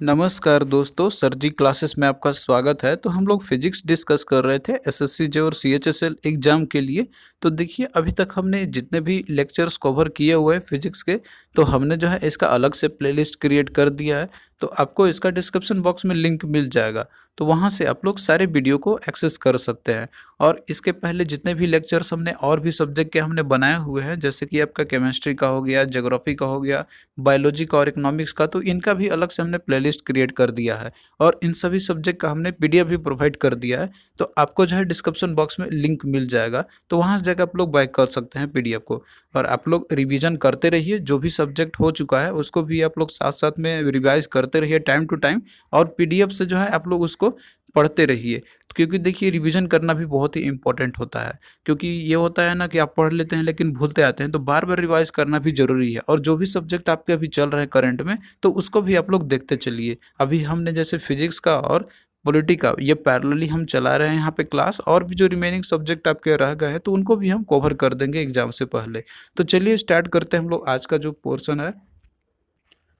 नमस्कार दोस्तों, सर जी क्लासेस में आपका स्वागत है। तो हम लोग फिजिक्स डिस्कस कर रहे थे एसएससी जे और सीएचएसएल एग्जाम के लिए। तो देखिए अभी तक हमने जितने भी लेक्चर्स कवर किए हुए हैं फिजिक्स के, तो हमने जो है इसका अलग से प्लेलिस्ट क्रिएट कर दिया है। तो आपको इसका डिस्क्रिप्शन बॉक्स में लिंक मिल जाएगा, तो वहाँ से आप लोग सारे वीडियो को एक्सेस कर सकते हैं। और इसके पहले जितने भी लेक्चर्स हमने और भी सब्जेक्ट के हमने बनाए हुए हैं, जैसे कि आपका केमिस्ट्री का हो गया, ज्योग्राफी का हो गया, बायोलॉजी का और इकोनॉमिक्स का, तो इनका भी अलग से हमने प्लेलिस्ट क्रिएट कर दिया है। और इन सभी सब्जेक्ट का हमने पीडीएफ भी प्रोवाइड कर दिया है। तो आपको जो है डिस्क्रिप्शन बॉक्स में लिंक मिल जाएगा, तो वहाँ से जाकर आप लोग बाय कर सकते हैं पीडीएफ को। और आप लोग रिवीजन करते रहिए, जो भी सब्जेक्ट हो चुका है उसको भी आप लोग साथ साथ में रिवाइज करते रहिए टाइम टू टाइम। और पीडीएफ से जो है आप लोग उसको पढ़ते रहिए, क्योंकि देखिए रिवीजन करना भी बहुत ही इंपॉर्टेंट होता है। क्योंकि ये होता है ना कि आप पढ़ लेते हैं लेकिन भूलते आते हैं, तो बार बार रिवाइज करना भी जरूरी है। और जो भी सब्जेक्ट आपके अभी चल रहे हैं करंट में, तो उसको भी आप लोग देखते चलिए। अभी हमने जैसे फिजिक्स का और पॉलिटी का ये पैरेलली हम चला रहे हैं यहाँ पे क्लास, और भी जो रिमेनिंग सब्जेक्ट आपके रह गए हैं तो उनको भी हम कवर कर देंगे एग्जाम से पहले। तो चलिए स्टार्ट करते हैं हम लोग आज का जो पोर्शन है।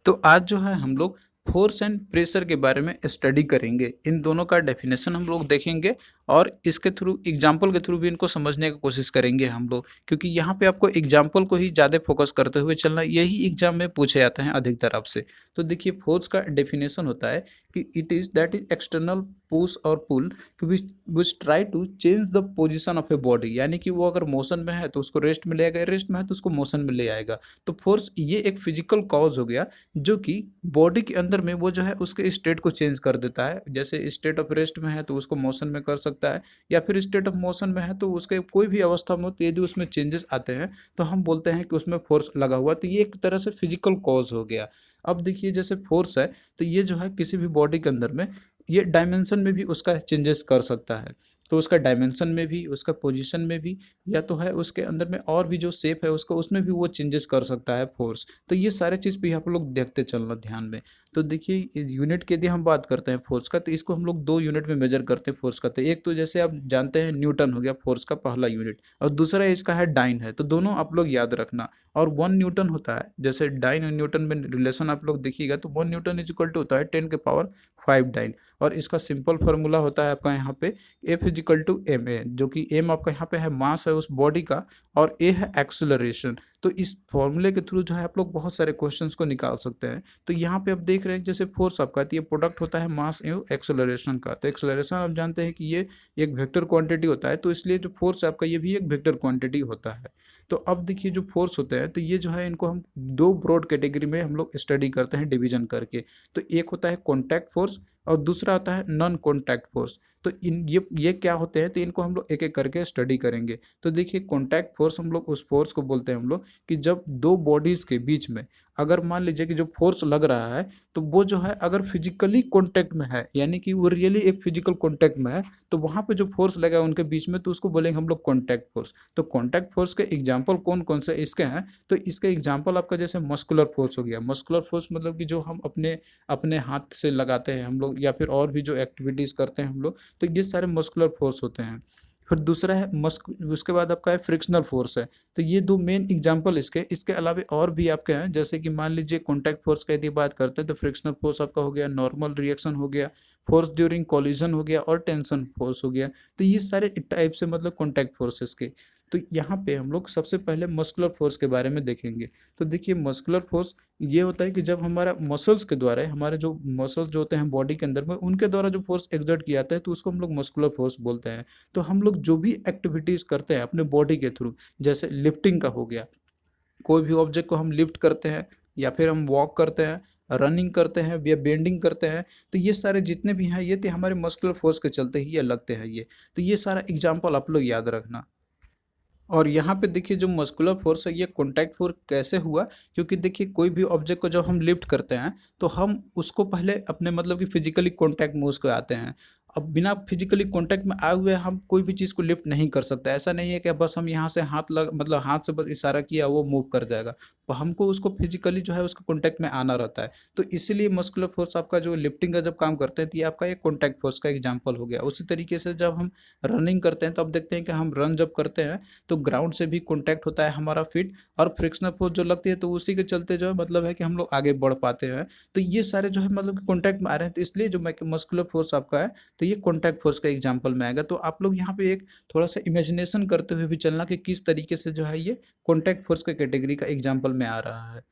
तो आज जो है हम लोग फोर्स एंड प्रेशर के बारे में स्टडी करेंगे। इन दोनों का डेफिनेशन हम लोग देखेंगे, और इसके थ्रू एग्जाम्पल के थ्रू भी इनको समझने की कोशिश करेंगे हम लोग, क्योंकि यहाँ पे आपको एग्जाम्पल को ही ज़्यादा फोकस करते हुए चलना, यही एग्जाम में पूछे जाते हैं अधिकतर आपसे। तो देखिए फोर्स का डेफिनेशन होता है कि it is that is external push और pull which try to change the position of a body. यानी कि वो अगर मोशन में है तो उसको रेस्ट में ले आएगा, रेस्ट में है तो उसको मोशन में ले आएगा। तो फोर्स ये एक फिजिकल कॉज हो गया, जो कि बॉडी के अंदर में वो जो है उसके स्टेट को चेंज कर देता है। जैसे स्टेट ऑफ रेस्ट में है तो उसको मोशन में कर सकता है, या फिर स्टेट ऑफ मोशन में है तो उसके कोई भी अवस्था में हो तो यदि उसमें चेंजेस आते हैं तो हम बोलते हैं कि उसमें फोर्स लगा हुआ। तो ये एक तरह से फिजिकल कॉज हो गया। अब देखिए जैसे फोर्स है, तो ये जो है किसी भी बॉडी के अंदर में ये डायमेंशन में भी उसका चेंजेस कर सकता है। तो उसका डायमेंशन में भी, उसका पोजीशन में भी, या तो है उसके अंदर में और भी जो शेप है उसका, उसमें भी वो चेंजेस कर सकता है फोर्स। तो ये सारे चीज़ भी आप लोग देखते चलना ध्यान में। तो देखिए यूनिट की यदि हम बात करते हैं फोर्स का, तो इसको हम लोग दो यूनिट में मेजर करते हैं फोर्स का। तो एक तो जैसे आप जानते हैं न्यूटन हो गया फोर्स का पहला यूनिट, और दूसरा इसका है डाइन है। तो दोनों आप लोग याद रखना। और 1 न्यूटन होता है, जैसे डाइन और न्यूटन में रिलेशन आप लोग देखिएगा, तो 1 न्यूटन इज इक्वल टू होता है 10 के पावर 5 डाइन। और इसका सिंपल फार्मूला होता है आपका यहाँ पे F is equal to M A, जो कि एम आपका यहाँ पे है मास है उस बॉडी का, और ए है एक्सेलरेशन। तो इस फॉर्मूले के थ्रू जो है आप लोग बहुत सारे क्वेश्चंस को निकाल सकते हैं। तो यहाँ पे आप देख रहे हैं जैसे फोर्स आपका, तो ये प्रोडक्ट होता है मास एवं एक्सेलरेशन का। तो एक्सेलरेशन आप जानते हैं कि ये एक वेक्टर क्वांटिटी होता है, तो इसलिए जो फोर्स है आपका ये भी एक वेक्टर क्वांटिटी होता है। तो अब देखिए जो फोर्स होते हैं, तो ये जो है इनको हम दो ब्रॉड कैटेगरी में हम लोग स्टडी करते हैं डिवीजन करके। तो एक होता है कॉन्टैक्ट फोर्स, और दूसरा होता है नॉन कॉन्टैक्ट फोर्स। तो इन ये क्या होते हैं, तो इनको हम लोग एक एक करके स्टडी करेंगे। तो देखिए कॉन्टैक्ट फोर्स हम लोग उस फोर्स को बोलते हैं हम लोग कि जब दो बॉडीज के बीच में अगर मान लीजिए कि जो फोर्स लग रहा है, तो वो जो है अगर फिजिकली कॉन्टैक्ट में है, यानी कि वो रियली एक फिजिकल कॉन्टैक्ट में है, तो वहाँ पे जो फोर्स लगा उनके बीच में, तो उसको बोलेंगे हम लोग कॉन्टैक्ट फोर्स। तो कॉन्टैक्ट फोर्स के एग्जाम्पल कौन कौन से इसके हैं, तो इसके एग्जाम्पल आपका जैसे मस्कुलर फोर्स हो गया। मस्कुलर फोर्स मतलब कि जो हम अपने अपने हाथ से लगाते हैं हम लोग, या फिर और भी जो एक्टिविटीज़ करते हैं हम लोग, तो ये सारे मस्कुलर फोर्स होते हैं। फिर दूसरा है मस्क उसके बाद आपका है फ्रिक्शनल फोर्स है। तो ये दो मेन एग्जांपल इसके अलावा और भी आपके हैं, जैसे कि मान लीजिए कॉन्टैक्ट फोर्स का यदि बात करते हैं, तो फ्रिक्शनल फोर्स आपका हो गया, नॉर्मल रिएक्शन हो गया, फोर्स ड्यूरिंग कोलिजन हो गया, और टेंशन फोर्स हो गया। तो ये सारे टाइप से मतलब कॉन्टैक्ट फोर्सेस के। तो यहाँ पे हम लोग सबसे पहले मस्कुलर फोर्स के बारे में देखेंगे। तो देखिए मस्कुलर फोर्स ये होता है कि जब हमारा मसल्स के द्वारा, हमारे जो मसल्स जो होते हैं बॉडी के अंदर में, उनके द्वारा जो फोर्स एक्सर्ट किया जाता है, तो उसको हम लोग मस्कुलर फोर्स बोलते हैं। तो हम लोग जो भी एक्टिविटीज़ करते हैं अपने बॉडी के थ्रू, जैसे लिफ्टिंग का हो गया, कोई भी ऑब्जेक्ट को हम लिफ्ट करते हैं, या फिर हम वॉक करते हैं, रनिंग करते हैं, या बेंडिंग करते हैं, तो ये सारे जितने भी हैं ये तो हमारे मस्कुलर फोर्स के चलते ही ये लगते हैं ये। तो ये सारा एग्जाम्पल आप लोग याद रखना। और यहाँ पे देखिए जो मस्कुलर फोर्स है ये कॉन्टैक्ट फोर्स कैसे हुआ, क्योंकि देखिए कोई भी ऑब्जेक्ट को जब हम लिफ्ट करते हैं, तो हम उसको पहले अपने मतलब कि फिजिकली कॉन्टैक्ट में उसको आते हैं। अब बिना फिजिकली कांटेक्ट में आए हुए हम कोई भी चीज़ को लिफ्ट नहीं कर सकते। ऐसा नहीं है कि बस हम यहाँ से हाथ लग मतलब हाथ से बस इशारा किया वो मूव कर जाएगा। तो हमको उसको फिजिकली जो है उसके कांटेक्ट में आना रहता है। तो इसीलिए मस्कुलर फोर्स आपका जो लिफ्टिंग का जब काम करते हैं तो ये आपका एक कांटेक्ट फोर्स का एग्जांपल हो गया। उसी तरीके से जब हम रनिंग करते हैं तो आप देखते हैं कि हम रन जब करते हैं तो ग्राउंड से भी कांटेक्ट होता है हमारा फीट, और फ्रिक्शनल फोर्स जो लगती है तो उसी के चलते जो है मतलब है कि हम लोग आगे बढ़ पाते हैं। तो ये सारे जो है मतलब कॉन्टैक्ट में आ रहे हैं, तो इसलिए जो मस्कुलर फोर्स आपका है तो ये कॉन्टैक्ट फोर्स का एग्जाम्पल में आएगा। तो आप लोग यहाँ पे एक थोड़ा सा इमेजिनेशन करते हुए भी चलना कि किस तरीके से जो है ये कॉन्टैक्ट फोर्स का कैटेगरी का एग्जाम्पल में आ रहा है।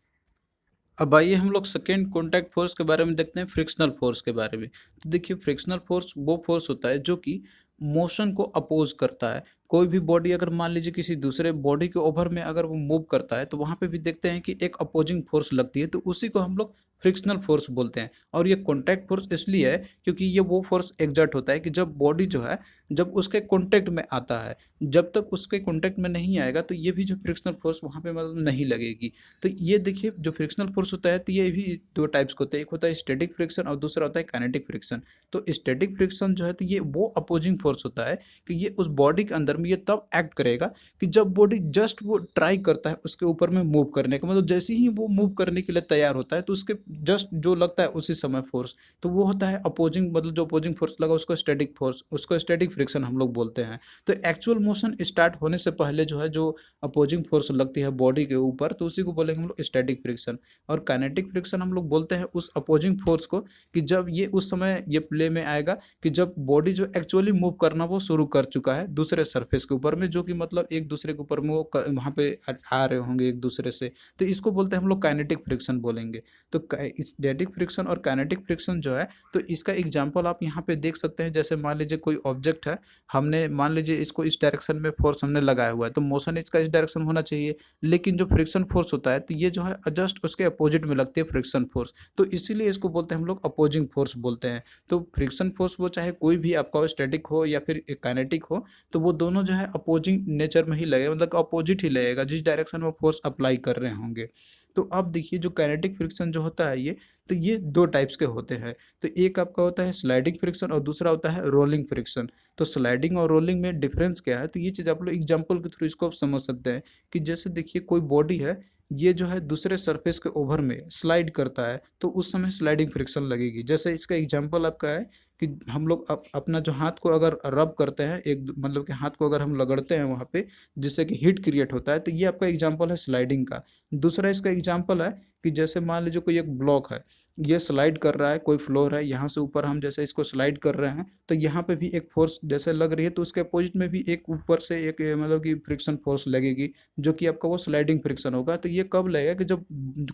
अब आइए हम लोग सेकेंड कॉन्टैक्ट फोर्स के बारे में देखते हैं, फ्रिक्शनल फोर्स के बारे में। तो देखिए फ्रिक्शनल फोर्स वो फोर्स होता है जो कि मोशन को अपोज करता है। कोई भी बॉडी अगर मान लीजिए किसी दूसरे बॉडी के ओवर में अगर वो मूव करता है तो वहाँ पे भी देखते हैं कि एक अपोजिंग फोर्स लगती है, तो उसी को हम लोग फ्रिक्शनल फोर्स बोलते हैं। और ये कॉन्टैक्ट फोर्स इसलिए है क्योंकि ये वो फोर्स एग्जर्ट होता है कि जब बॉडी जो है जब उसके कॉन्टैक्ट में आता है, जब तक उसके कॉन्टैक्ट में नहीं आएगा तो ये भी जो फ्रिक्शनल फोर्स वहाँ पे मतलब नहीं लगेगी। तो ये देखिए जो फ्रिक्शनल फोर्स होता है तो ये भी दो टाइप्स के होते हैं, एक होता है स्टैटिक फ्रिक्शन और दूसरा होता है काइनेटिक फ्रिक्शन। तो स्टैटिक फ्रिक्शन जो है तो ये वो अपोजिंग फोर्स होता है कि ये उस बॉडी के अंदर में ये तब एक्ट करेगा कि जब बॉडी जस्ट वो ट्राई करता है उसके ऊपर में मूव करने का, मतलब जैसे ही वो मूव करने के लिए तैयार होता है तो उसके जस्ट जो लगता है उसी समय फोर्स, तो वो होता है अपोजिंग, मतलब जो अपोजिंग फोर्स लगा उसको स्टैटिक फोर्स, उसको स्टैटिक फ्रिक्शन हम लोग बोलते हैं। तो एक्चुअल मोशन स्टार्ट होने से पहले जो है जो अपोजिंग फोर्स लगती है बॉडी के ऊपर तो उसी को बोलेंगे हम लोग स्टैटिक फ्रिक्शन। और काइनेटिक फ्रिक्शन हम लोग बोलते हैं उस अपोजिंग फोर्स को कि जब ये उस समय ये प्ले में आएगा कि जब बॉडी जो एक्चुअली मूव करना वो शुरू कर चुका है दूसरे सरफेस के ऊपर में, जो कि मतलब एक दूसरे के ऊपर में वो वहाँ पे आ रहे होंगे एक दूसरे से, तो इसको बोलते हैं हम लोग काइनेटिक फ्रिक्शन बोलेंगे। तो स्टैटिक फ्रिक्शन और काइनेटिक फ्रिक्शन जो है तो इसका एग्जांपल आप यहाँ पे देख सकते हैं। जैसे मान लीजिए कोई ऑब्जेक्ट है, हमने मान लीजिए इसको इस डायरेक्शन में फोर्स हमने लगाया हुआ है तो मोशन इसका इस डायरेक्शन होना चाहिए, लेकिन जो फ्रिक्शन फोर्स होता है तो ये जो है जस्ट उसके अपोजिट में लगती है फ्रिक्शन फोर्स, तो इसीलिए इसको बोलते हैं हम लोग अपोजिंग फोर्स बोलते हैं। तो फ्रिक्शन फोर्स वो चाहे कोई भी आपका हो, स्टैटिक हो या फिर काइनेटिक हो, तो वो दोनों जो है अपोजिंग नेचर में ही लगेगा, मतलब अपोजिट ही लगेगा जिस डायरेक्शन में फोर्स अप्लाई कर रहे होंगे। तो अब देखिए जो काइनेटिक फ्रिक्शन जो होता है ये, तो ये दो टाइप्स के होते हैं। तो एक आपका होता है स्लाइडिंग फ्रिक्शन और दूसरा होता है रोलिंग फ्रिक्शन। तो स्लाइडिंग और रोलिंग में डिफरेंस क्या है, तो ये चीज़ आप लोग एग्जांपल के थ्रू इसको आप समझ सकते हैं कि जैसे देखिए कोई बॉडी है, ये जो है दूसरे सरफेस के ओवर में स्लाइड करता है तो उस समय स्लाइडिंग फ्रिक्शन लगेगी। जैसे इसका एग्जांपल आपका है कि हम लोग अपना जो हाथ को अगर रब करते हैं मतलब कि हाथ को अगर हम रगड़ते हैं वहाँ पे जिससे कि हीट क्रिएट होता है, तो ये आपका एग्जांपल है स्लाइडिंग का। दूसरा इसका एग्जांपल है कि जैसे मान लीजिए कोई एक ब्लॉक है, ये स्लाइड कर रहा है, कोई फ्लोर है, यहाँ से ऊपर हम जैसे इसको स्लाइड कर रहे हैं तो यहाँ पे भी एक फोर्स जैसे लग रही है, तो उसके अपोजिट में भी एक ऊपर से एक मतलब कि फ्रिक्शन फोर्स लगेगी जो कि आपका वो स्लाइडिंग फ्रिक्शन होगा। तो ये कब लगेगा कि जब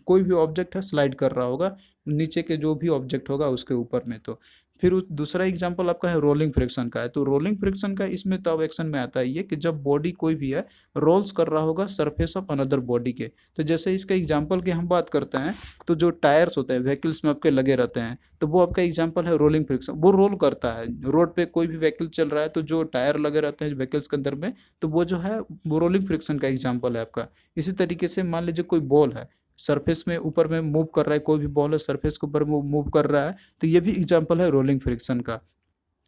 कोई भी ऑब्जेक्ट है स्लाइड कर रहा होगा नीचे के जो भी ऑब्जेक्ट होगा उसके ऊपर में। तो फिर दूसरा एग्जांपल आपका है रोलिंग फ्रिक्शन का है। तो रोलिंग फ्रिक्शन का इसमें तब एक्शन में आता है ये कि जब बॉडी कोई भी है रोल्स कर रहा होगा सरफेस ऑफ अनदर बॉडी के। तो जैसे इसका एग्जांपल की हम बात करते हैं तो जो टायर्स होते हैं व्हीकल्स में आपके लगे रहते हैं, तो वो आपका एग्जांपल है रोलिंग फ्रिक्शन। वो रोल करता है, रोड पे कोई भी व्हीकल चल रहा है तो जो टायर लगे रहते हैं व्हीकल्स के अंदर में, तो वो जो है वो रोलिंग फ्रिक्शन का एग्जांपल है आपका। इसी तरीके से मान लीजिए कोई बॉल है, सरफेस में ऊपर में मूव कर रहा है, कोई भी बॉल है सरफेस के ऊपर मूव कर रहा है, तो ये भी एग्जांपल है रोलिंग फ्रिक्शन का।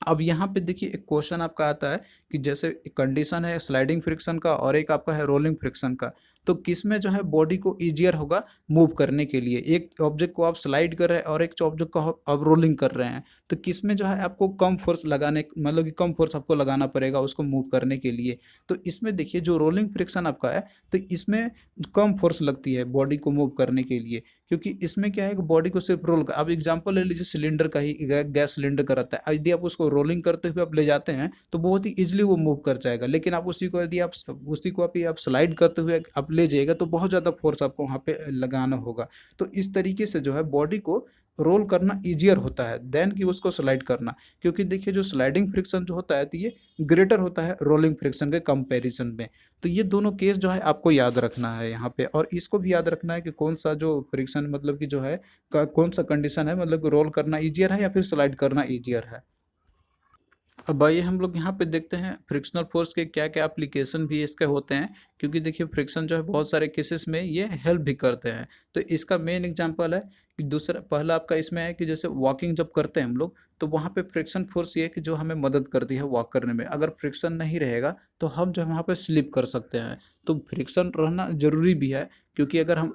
अब यहाँ पे देखिए एक क्वेश्चन आपका आता है कि जैसे कंडीशन है स्लाइडिंग फ्रिक्शन का और एक आपका है रोलिंग फ्रिक्शन का, तो किस में जो है बॉडी को ईजियर होगा मूव करने के लिए। एक ऑब्जेक्ट को आप स्लाइड कर रहे हैं और एक ऑब्जेक्ट को आप रोलिंग कर रहे हैं, तो किस में जो है आपको कम फोर्स लगाने, मतलब कि कम फोर्स आपको लगाना पड़ेगा उसको मूव करने के लिए। तो इसमें देखिए जो रोलिंग फ्रिक्शन आपका है तो इसमें कम फोर्स लगती है बॉडी को मूव करने के लिए, क्योंकि इसमें क्या है कि बॉडी को सिर्फ रोल कर, आप एग्जांपल ले लीजिए सिलेंडर का ही, गैस सिलेंडर का रहता है, यदि आप उसको रोलिंग करते हुए आप ले जाते हैं तो बहुत ही इजीली वो मूव कर जाएगा, लेकिन आप उसी को यदि आप उसी को आप स्लाइड करते हुए आप ले जाइएगा तो बहुत ज़्यादा फोर्स आपको वहाँ पे लगाना होगा। तो इस तरीके से जो है बॉडी को रोल करना ईजियर होता है देन कि उसको स्लाइड करना, क्योंकि देखिए जो स्लाइडिंग फ्रिक्शन जो होता है तो ये ग्रेटर होता है रोलिंग फ्रिक्शन के कंपैरिजन में। तो ये दोनों केस जो है आपको याद रखना है यहाँ पे, और इसको भी याद रखना है कि कौन सा जो फ्रिक्शन मतलब कि जो है कौन सा कंडीशन है, मतलब कि रोल करना ईजियर है या फिर स्लाइड करना ईजियर है। अब आइए हम लोग यहाँ पे देखते हैं फ्रिक्शनल फोर्स के क्या क्या एप्लीकेशन भी इसके होते हैं, क्योंकि देखिए फ्रिक्शन जो है बहुत सारे केसेस में ये हेल्प भी करते हैं। तो इसका मेन एग्जांपल है कि दूसरा पहला आपका इसमें है कि जैसे वॉकिंग जब करते हैं हम लोग, तो वहाँ पे फ्रिक्शन फोर्स ये है कि जो हमें मदद करती है वॉक करने में। अगर फ्रिक्शन नहीं रहेगा तो हम जो है वहाँ पे स्लिप कर सकते हैं। तो फ्रिक्शन रहना ज़रूरी भी है, क्योंकि अगर हम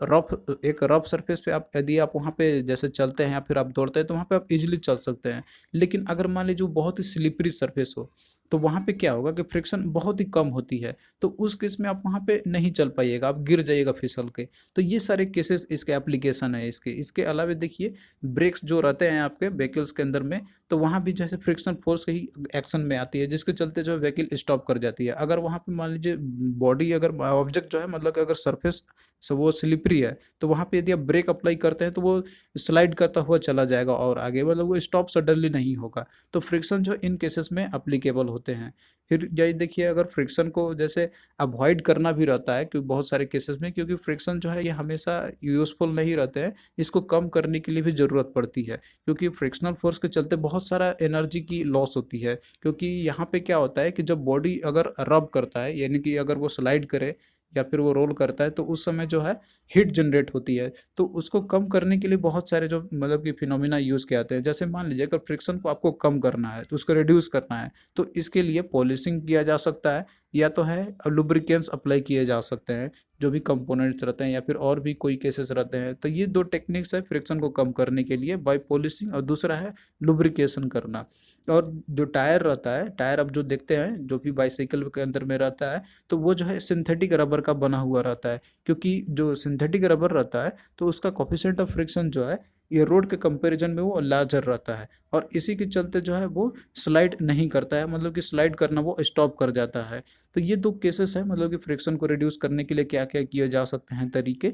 एक रफ सरफेस पे आप यदि आप वहाँ पे जैसे चलते हैं या फिर आप दौड़ते हैं तो वहाँ पे आप इजीली चल सकते हैं। लेकिन अगर मान लीजिए वो बहुत ही स्लिपरी सरफेस हो, तो वहाँ पे क्या होगा कि फ्रिक्शन बहुत ही कम होती है, तो उस केस में आप वहाँ पे नहीं चल पाइएगा, आप गिर जाइएगा फिसल के। तो ये सारे केसेस इसके एप्लीकेशन है इसके। इसके अलावा देखिए, ब्रेक्स जो रहते हैं आपके व्हीकल्स के अंदर में, तो वहाँ भी जैसे फ्रिक्शन फोर्स ही एक्शन में आती है, जिसके चलते जो है व्हीकल स्टॉप कर जाती है। अगर वहाँ पे मान लीजिए बॉडी, अगर ऑब्जेक्ट जो है मतलब कि अगर सरफेस से वो स्लिपरी है, तो वहाँ पे यदि आप ब्रेक अप्लाई करते हैं तो वो स्लाइड करता हुआ चला जाएगा और आगे, मतलब वो स्टॉप सडनली नहीं होगा। तो फ्रिक्शन जो इन केसेस में अप्लीकेबल होते हैं। फिर यही देखिए, अगर फ्रिक्शन को जैसे अवॉइड करना भी रहता है क्योंकि बहुत सारे केसेस में, क्योंकि फ्रिक्शन जो है ये हमेशा यूज़फुल नहीं रहते हैं, इसको कम करने के लिए भी ज़रूरत पड़ती है, क्योंकि फ्रिक्शनल फोर्स के चलते बहुत सारा एनर्जी की लॉस होती है। क्योंकि यहाँ पे क्या होता है कि जब बॉडी अगर रब करता है, यानी कि अगर वो स्लाइड करे या फिर वो रोल करता है, तो उस समय जो है हीट जनरेट होती है। तो उसको कम करने के लिए बहुत सारे जो मतलब कि फिनोमिना यूज़ किए जाते हैं। जैसे मान लीजिए अगर फ्रिक्शन को आपको कम करना है, तो उसको रिड्यूस करना है, तो इसके लिए पॉलिशिंग किया जा सकता है, या तो है लुब्रिकेंट्स अप्लाई किए जा सकते हैं, जो भी कंपोनेंट्स रहते हैं, या फिर और भी कोई केसेस रहते हैं। तो ये दो टेक्निक्स है फ्रिक्शन को कम करने के लिए, बाय पॉलिशिंग, और दूसरा है लुब्रिकेशन करना। और जो टायर रहता है, टायर अब जो देखते हैं जो भी बाइसाइकिल के अंदर में रहता है, तो वो जो है सिंथेटिक रबर का बना हुआ रहता है। क्योंकि जो सिंथेटिक रबर रहता है तो उसका कोफिशिएंट ऑफ फ्रिक्शन जो है ये रोड के कंपैरिजन में वो लार्जर रहता है, और इसी के चलते जो है वो स्लाइड नहीं करता है, मतलब कि स्लाइड करना वो स्टॉप कर जाता है। तो ये दो केसेस है, मतलब कि फ्रिक्शन को रिड्यूस करने के लिए क्या क्या किए जा सकते हैं तरीके।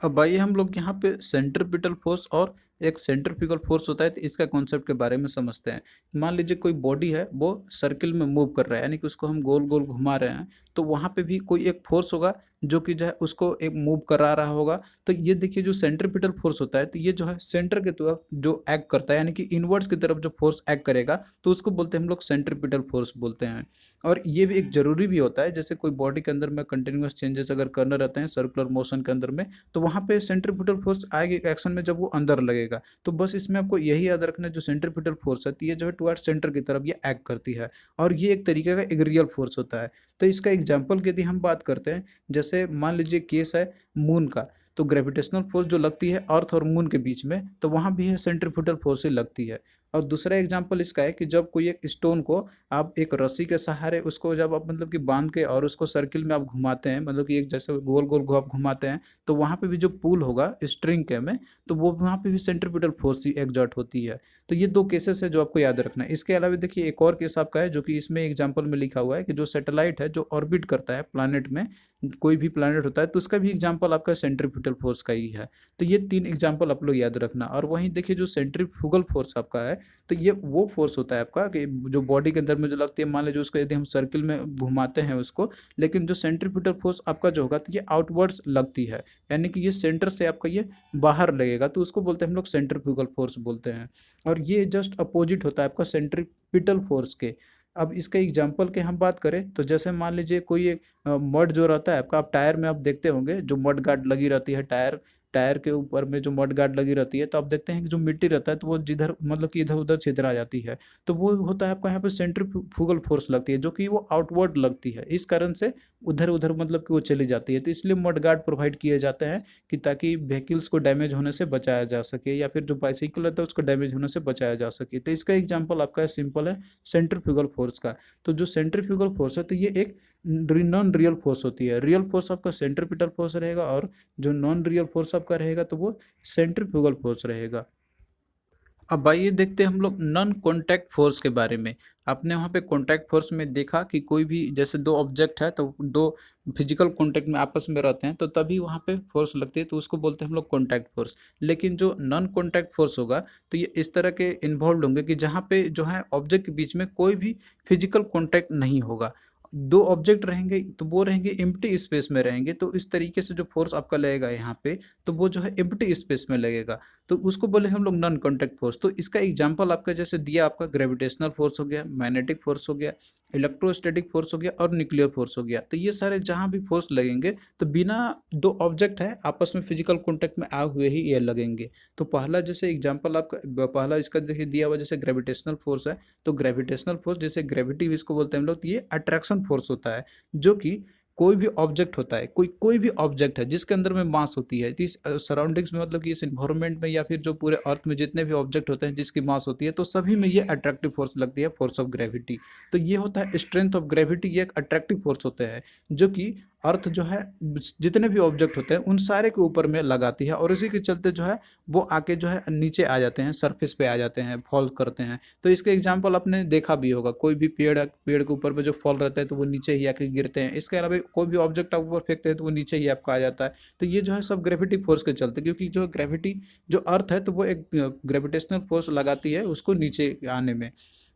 अब आइए हम लोग यहाँ पे सेंट्रीपिटल फोर्स और एक सेंट्रीफ्यूगल फोर्स होता है, तो इसका कॉन्सेप्ट के बारे में समझते हैं। मान लीजिए कोई बॉडी है वो सर्किल में मूव कर रहा है, यानी कि उसको हम गोल गोल घुमा रहे हैं, तो वहाँ पे भी कोई एक फोर्स होगा जो कि जो है उसको एक मूव करा रहा होगा। तो ये देखिए, जो सेंट्रीपिटल फोर्स होता है, तो ये जो है सेंटर की तरफ जो एक्ट करता है, यानी कि इनवर्ड्स की तरफ जो फोर्स एक्ट करेगा, तो उसको बोलते हैं हम लोग सेंट्रीपिटल फोर्स बोलते हैं। और ये भी एक जरूरी भी होता है, जैसे कोई बॉडी के अंदर में कंटिन्यूअस चेंजेस अगर करने रहते हैं सर्कुलर मोशन के अंदर में, तो वहाँ पे सेंट्रीपिटल फोर्स आएगी एक्शन में जब वो अंदर लगेगा। तो बस इसमें आपको यही याद रखना है, जो सेंट्रीपिटल फोर्स है तो ये जो है टुवर्ड सेंटर की तरफ ये एक्ट करती है, और ये एक तरीके का एक रियल फोर्स होता है। तो इसका एग्जाम्पल यदि हम बात करते हैं, जैसे मान लीजिए केस है मून का, तो ग्रेविटेशनल फोर्स जो लगती है अर्थ और मून के बीच में, तो वहाँ भी है सेंट्रीपिटल फोर्स ही लगती है। और दूसरा एग्जाम्पल इसका है कि जब कोई एक स्टोन को आप एक रस्सी के सहारे उसको जब आप मतलब कि बांध के और उसको सर्किल में आप घुमाते हैं, मतलब कि एक जैसे गोल गोल आप घुमाते हैं, तो वहाँ पे भी जो पुल होगा स्ट्रिंग के में, तो वो वहाँ पे भी सेंट्रीपिटल फोर्स ही एग्जर्ट होती है। तो ये दो केसेस है जो आपको याद रखना है। इसके अलावा देखिए एक और केस आपका है जो कि इसमें एग्जाम्पल में लिखा हुआ है कि जो सैटेलाइट है जो ऑर्बिट करता है प्लानट में, कोई भी प्लानट होता है, तो उसका भी एग्जाम्पल आपका सेंट्रीपिटल फोर्स का ही है। तो ये तीन एग्जाम्पल आप लोग याद रखना। और वहीं देखिए जो सेंट्रीफ्यूगल फोर्स आपका है, तो ये वो फोर्स होता है आपका कि जो बॉडी के अंदर में जो लगती है, मान लीजिए उसको यदि हम सर्किल में घुमाते हैं उसको, लेकिन जो सेंट्रीपिटल फोर्स आपका जो होगा तो ये आउटवर्ड्स लगती है, यानी कि ये सेंटर से आपका ये बाहर लगेगा, तो उसको बोलते हैं हम लोग सेंट्रीफ्यूगल फोर्स बोलते हैं। और ये जस्ट अपोजिट होता है आपका सेंट्रीपिटल फोर्स के। अब इसका एग्जांपल के हम बात करें, तो जैसे मान लीजिए कोई एक मड जो रहता है आपका, आप टायर में आप देखते होंगे जो मड गार्ड लगी रहती है, टायर टायर के ऊपर में जो मड गार्ड लगी रहती है, तो आप देखते हैं कि जो मिट्टी रहता है तो वो जिधर मतलब कि इधर उधर छितरा जाती है, तो वो होता है आपका यहाँ पे सेंट्रीफ्यूगल फोर्स लगती है, जो कि वो आउटवर्ड लगती है, इस कारण से उधर उधर मतलब कि वो चली जाती है। तो इसलिए मड गार्ड प्रोवाइड किए जाते हैं कि ताकि व्हीकल्स को डैमेज होने से बचाया जा सके, या फिर जो बाइसाइकिल रहता है उसको डैमेज होने से बचाया जा सके। तो इसका एग्जाम्पल आपका सिंपल है सेंट्रीफ्यूगल फोर्स का। तो जो सेंट्रीफ्यूगल फोर्स है तो ये एक नॉन रियल फोर्स होती है। रियल फोर्स आपका सेंट्रीपिटल फोर्स रहेगा, और जो नॉन रियल फोर्स आपका रहेगा तो वो सेंट्रीफ्यूगल फोर्स रहेगा। अब आइए देखते हैं हम लोग नॉन कॉन्टैक्ट फोर्स के बारे में। आपने वहाँ पे कॉन्टैक्ट फोर्स में देखा कि कोई भी जैसे दो ऑब्जेक्ट है तो दो फिजिकल कॉन्टैक्ट में आपस में रहते हैं तो तभी वहाँ पे फोर्स लगती है, तो उसको बोलते हैं हम लोग कॉन्टैक्ट फोर्स। लेकिन जो नॉन कॉन्टैक्ट फोर्स होगा तो ये इस तरह के इन्वॉल्व होंगे कि जहाँ पे जो है ऑब्जेक्ट के बीच में कोई भी फिजिकल कॉन्टैक्ट नहीं होगा। दो ऑब्जेक्ट रहेंगे तो वो रहेंगे एम्प्टी स्पेस में रहेंगे, तो इस तरीके से जो फोर्स आपका लगेगा यहाँ पे, तो वो जो है एम्प्टी स्पेस में लगेगा। तो उसको बोले हम लोग नॉन कॉन्टैक्ट फोर्स। तो इसका एग्जांपल आपका जैसे दिया, आपका ग्रेविटेशनल फोर्स हो गया, मैग्नेटिक फोर्स हो गया, इलेक्ट्रोस्टैटिक फोर्स हो गया और न्यूक्लियर फोर्स हो गया। तो ये सारे जहाँ भी फोर्स लगेंगे तो बिना दो ऑब्जेक्ट है आपस में फिजिकल कॉन्टैक्ट में आए हुए ही ये लगेंगे। तो पहला जैसे एग्जांपल आपका पहला इसका देखिए दिया हुआ जैसे ग्रेविटेशनल फोर्स है, तो ग्रेविटेशनल फोर्स जैसे ग्रेविटी भी इसको बोलते हैं हम लोग, तो ये अट्रैक्शन फोर्स होता है, जो कि कोई भी ऑब्जेक्ट होता है, कोई कोई भी ऑब्जेक्ट है जिसके अंदर में मास होती है, तो इस सराउंडिंग्स में मतलब कि इस इन्वायरमेंट में या फिर जो पूरे अर्थ में जितने भी ऑब्जेक्ट होते हैं जिसकी मास होती है, तो सभी में ये अट्रैक्टिव फोर्स लगती है, फोर्स ऑफ ग्रेविटी। तो ये होता है स्ट्रेंथ ऑफ ग्रेविटी, ये एक अट्रैक्टिव फोर्स होता है जो कि अर्थ जो है जितने भी ऑब्जेक्ट होते हैं उन सारे के ऊपर में लगाती है, और इसी के चलते जो है वो आके जो है नीचे आ जाते हैं, सरफेस पे आ जाते हैं, फॉल करते हैं। तो इसका एग्जांपल आपने देखा भी होगा, कोई भी पेड़ के ऊपर में जो फॉल रहता है तो वो नीचे ही आके गिरते हैं। इसके अलावा कोई भी ऑब्जेक्ट आप ऊपर फेंकते हैं तो वो नीचे ही आपका आ जाता है। तो ये जो है सब ग्रेविटी फोर्स के चलते, क्योंकि जो ग्रेविटी जो अर्थ है तो वो एक ग्रेविटेशनल फोर्स लगाती है उसको नीचे आने में।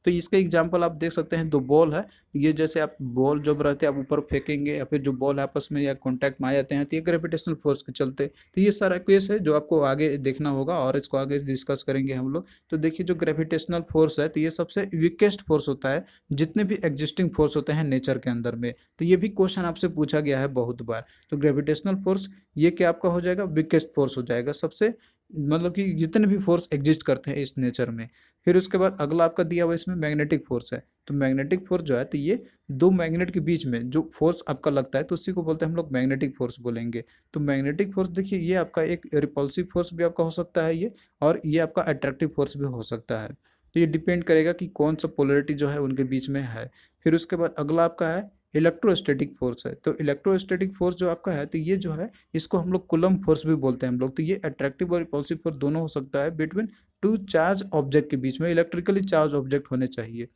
तो इसका एग्जांपल आप देख सकते हैं, दो बॉल है, ये जैसे आप बॉल जब रहते हैं आप ऊपर फेंकेंगे या फिर जो बॉल आपस में या कांटेक्ट में आ जाते हैं तो ये ग्रेविटेशनल फोर्स के चलते। तो ये सारा केस है जो आपको आगे देखना होगा और इसको आगे डिस्कस करेंगे हम लोग। तो देखिए जो ग्रेविटेशनल फोर्स है तो ये सबसे वीकेस्ट फोर्स होता है जितने भी एग्जिस्टिंग फोर्स होते हैं नेचर के अंदर में। तो ये भी क्वेश्चन आपसे पूछा गया है बहुत बार। तो ग्रेविटेशनल फोर्स ये क्या आपका हो जाएगा, वीकेस्ट फोर्स हो जाएगा, सबसे मतलब कि जितने भी फोर्स एग्जिस्ट करते हैं इस नेचर में। फिर उसके बाद अगला आपका दिया हुआ इसमें मैग्नेटिक फोर्स है। तो मैग्नेटिक फोर्स जो है तो ये दो मैग्नेट के बीच में जो फोर्स आपका लगता है तो उसी को बोलते हैं हम लोग मैग्नेटिक फोर्स बोलेंगे। तो मैग्नेटिक फोर्स देखिए ये आपका एक रिपल्सिव फोर्स भी आपका हो सकता है ये, और ये आपका अट्रैक्टिव फोर्स भी हो सकता है। तो ये डिपेंड करेगा कि कौन सा पोलरिटी जो है उनके बीच में है। फिर उसके बाद अगला आपका है इलेक्ट्रोस्टैटिक फोर्स है। तो इलेक्ट्रोस्टैटिक फोर्स जो आपका है तो ये जो है इसको हम लोग कूलम्ब फोर्स भी बोलते हैं हम लोग। तो ये अट्रैक्टिव और रिपल्सिव फोर्स दोनों हो सकता है बिटवीन टू चार्ज ऑब्जेक्ट के बीच में, इलेक्ट्रिकली चार्ज ऑब्जेक्ट होने चाहिए।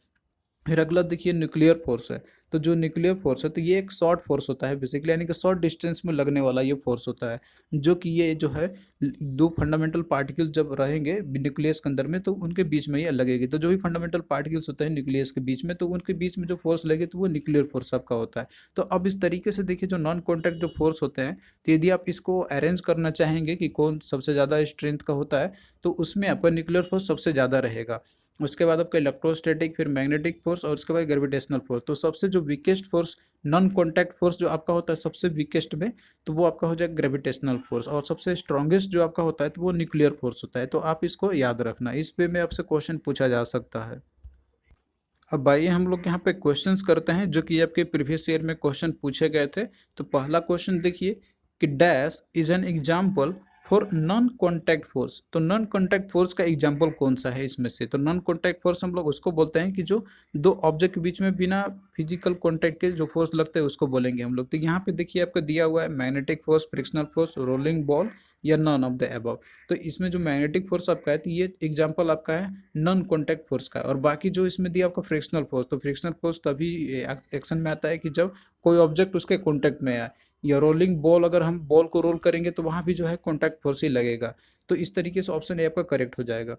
फिर अगला देखिए न्यूक्लियर फोर्स है। तो जो न्यूक्लियर फोर्स है तो ये एक शॉर्ट फोर्स होता है बेसिकली, यानी कि शॉर्ट डिस्टेंस में लगने वाला ये फोर्स होता है, जो कि ये जो है दो फंडामेंटल पार्टिकल्स जब रहेंगे न्यूक्लियस के अंदर में तो उनके बीच में ये लगेगी। तो जो भी फंडामेंटल पार्टिकल्स होते हैं न्यूक्लियस के बीच में तो उनके बीच में जो फोर्स लगे तो वो न्यूक्लियर फोर्स आपका होता है। तो अब इस तरीके से देखिए जो नॉन कॉन्टैक्ट जो फोर्स होते हैं तो यदि आप इसको अरेंज करना चाहेंगे कि कौन सबसे ज़्यादा स्ट्रेंथ का होता है तो उसमें आपका न्यूक्लियर फोर्स सबसे ज़्यादा रहेगा। उसके बाद आपका इलेक्ट्रोस्टैटिक, फिर मैग्नेटिक फोर्स और उसके बाद ग्रेविटेशनल फोर्स। तो सबसे जो weakest force non contact force जो आपका होता है सबसे वीकेस्ट में तो वो आपका हो जाएगा ग्रेविटेशनल फोर्स, और सबसे स्ट्रॉन्गेस्ट जो आपका होता है तो वो न्यूक्लियर फोर्स होता है। तो आप इसको याद रखना, इस पे में आपसे क्वेश्चन पूछा जा सकता है। अब आइए हम लोग यहाँ पे क्वेश्चंस करते हैं जो कि आपके प्रीवियस ईयर में क्वेश्चन पूछे गए थे। तो पहला क्वेश्चन देखिए कि dash is an example for non contact force. तो नॉन कॉन्टैक्ट फोर्स का एग्जाम्पल कौन सा है इसमें से। तो नॉन कॉन्टैक्ट फोर्स हम लोग उसको बोलते हैं कि जो दो ऑब्जेक्ट के बीच में बिना फिजिकल कॉन्टैक्ट के जो फोर्स लगते हैं उसको बोलेंगे हम लोग। तो यहाँ पे देखिए आपको दिया हुआ है magnetic force, frictional force, rolling ball या नॉन ऑफ द अबव। तो इसमें जो मैग्नेटिक फोर्स आपका है तो ये एग्जांपल आपका है नॉन कॉन्टैक्ट फोर्स का। और बाकी जो इसमें दिया आपका फ्रिक्शनल फोर्स, तो फ्रिक्शनल फोर्स तभी एक्शन में आता है कि जब कोई ऑब्जेक्ट उसके कॉन्टैक्ट में आए, या रोलिंग बॉल अगर हम बॉल को रोल करेंगे तो वहाँ भी जो है कॉन्टैक्ट फोर्स ही लगेगा। तो इस तरीके से ऑप्शन ए आपका करेक्ट हो जाएगा।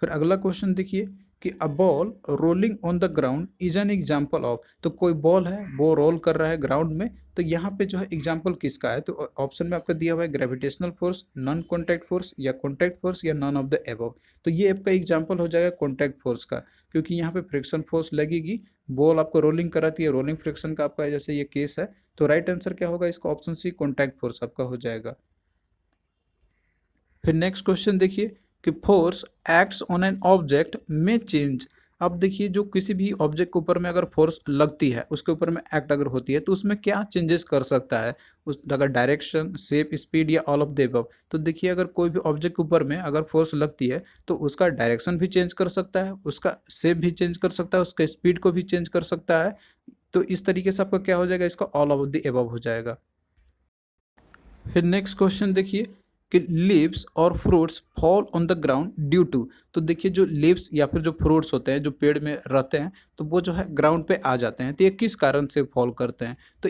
फिर अगला क्वेश्चन देखिए कि a ball rolling on the ground is an example of. तो कोई बॉल है वो रोल कर रहा है ग्राउंड में, तो यहाँ पे जो है एग्जाम्पल किसका है। तो ऑप्शन में आपका दिया हुआ है gravitational force, non contact force या कॉन्टैक्ट फोर्स या नॉन ऑफ द एबव। तो ये आपका एग्जाम्पल हो जाएगा कॉन्टैक्ट फोर्स का, क्योंकि यहाँ पे फ्रिक्शन फोर्स लगेगी, बॉल आपको रोलिंग कराती है, रोलिंग फ्रिक्शन का आपका जैसे ये केस है। तो राइट आंसर क्या होगा इसका, ऑप्शन सी कॉन्टैक्ट फोर्स आपका हो जाएगा। फिर नेक्स्ट क्वेश्चन देखिए कि force acts on an object में चेंज। अब देखिए जो किसी भी ऑब्जेक्ट के ऊपर में अगर फोर्स लगती है उसके ऊपर में एक्ट अगर होती है तो उसमें क्या चेंजेस कर सकता है, उस अगर डायरेक्शन, शेप, स्पीड या ऑल ऑफ द अबव। तो देखिए अगर कोई भी ऑब्जेक्ट के ऊपर में अगर फोर्स लगती है तो उसका डायरेक्शन भी चेंज कर सकता है, उसका शेप भी चेंज कर सकता है, उसका स्पीड को भी चेंज कर सकता है। तो इस तरीके से आपका क्या हो जाएगा, इसका ऑल ऑफ द अबव हो जाएगा। फिर नेक्स्ट क्वेश्चन देखिए कि लीव्स और fruits fall on the ground due to. तो देखिए जो लीव्स या फिर जो फ्रूट्स होते हैं जो पेड़ में रहते हैं तो वो जो है ग्राउंड पे आ जाते हैं, तो ये किस कारण से फॉल करते हैं। तो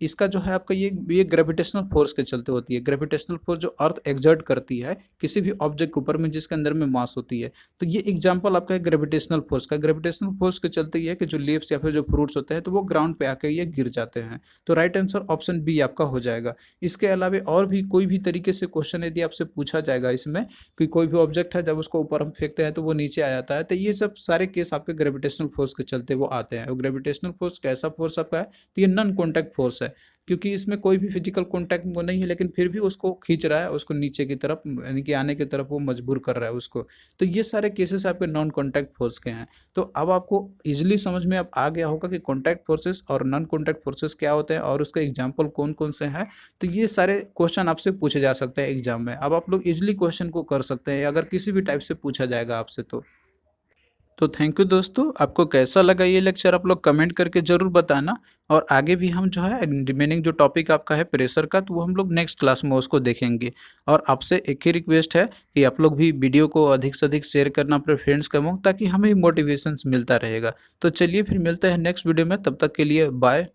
इसका जो है आपका ये ग्रेविटेशनल फोर्स के चलते होती है। ग्रेविटेशनल फोर्स जो अर्थ एक्सर्ट करती है किसी भी ऑब्जेक्ट के ऊपर में जिसके अंदर में मास होती है, तो ये एग्जाम्पल आपका है ग्रेविटेशनल फोर्स का। ग्रेविटेशनल फोर्स के चलते ये है कि जो लीव्स या फिर जो फ्रूट्स होते हैं तो वो ग्राउंड पे आकर ये गिर जाते हैं। तो राइट आंसर ऑप्शन बी आपका हो जाएगा। इसके अलावा और भी कोई भी तरीके से क्वेश्चन यदि आपसे पूछा जाएगा इसमें कि कोई भी ऑब्जेक्ट है जब उसको ऊपर हम फेंकते हैं तो वो नीचे आ जाता है, तो ये सब सारे केस आपके ग्रेविटेशनल फोर्स के चलते वो आते हैं। और ग्रेविटेशनल फोर्स कैसा फोर्स आपका है, तो ये नॉन कॉन्टैक्ट फोर्स है, क्योंकि इसमें कोई भी फिजिकल कॉन्टैक्ट वो नहीं है, लेकिन फिर भी उसको खींच रहा है, उसको नीचे की तरफ यानी कि आने की तरफ वो मजबूर कर रहा है उसको। तो ये सारे केसेस आपके नॉन कॉन्टैक्ट फोर्स के हैं। तो अब आपको इजिली समझ में अब आ गया होगा कि कॉन्टैक्ट फोर्सेस और नॉन कॉन्टैक्ट फोर्सेस क्या होते हैं और उसका एग्जाम्पल कौन कौन से हैं। तो ये सारे क्वेश्चन आपसे पूछे जा सकते हैं एग्जाम में। अब आप लोग इजिली क्वेश्चन को कर सकते हैं अगर किसी भी टाइप से पूछा जाएगा आपसे तो थैंक यू दोस्तों, आपको कैसा लगा ये लेक्चर आप लोग कमेंट करके ज़रूर बताना। और आगे भी हम जो है रिमेनिंग जो टॉपिक आपका है प्रेशर का, तो वो हम लोग नेक्स्ट क्लास में उसको देखेंगे। और आपसे एक ही रिक्वेस्ट है कि आप लोग भी वीडियो को अधिक से अधिक शेयर करना अपने फ्रेंड्स के मुँह, ताकि हमें मोटिवेशंस मिलता रहेगा। तो चलिए फिर मिलते हैं नेक्स्ट वीडियो में, तब तक के लिए बाय।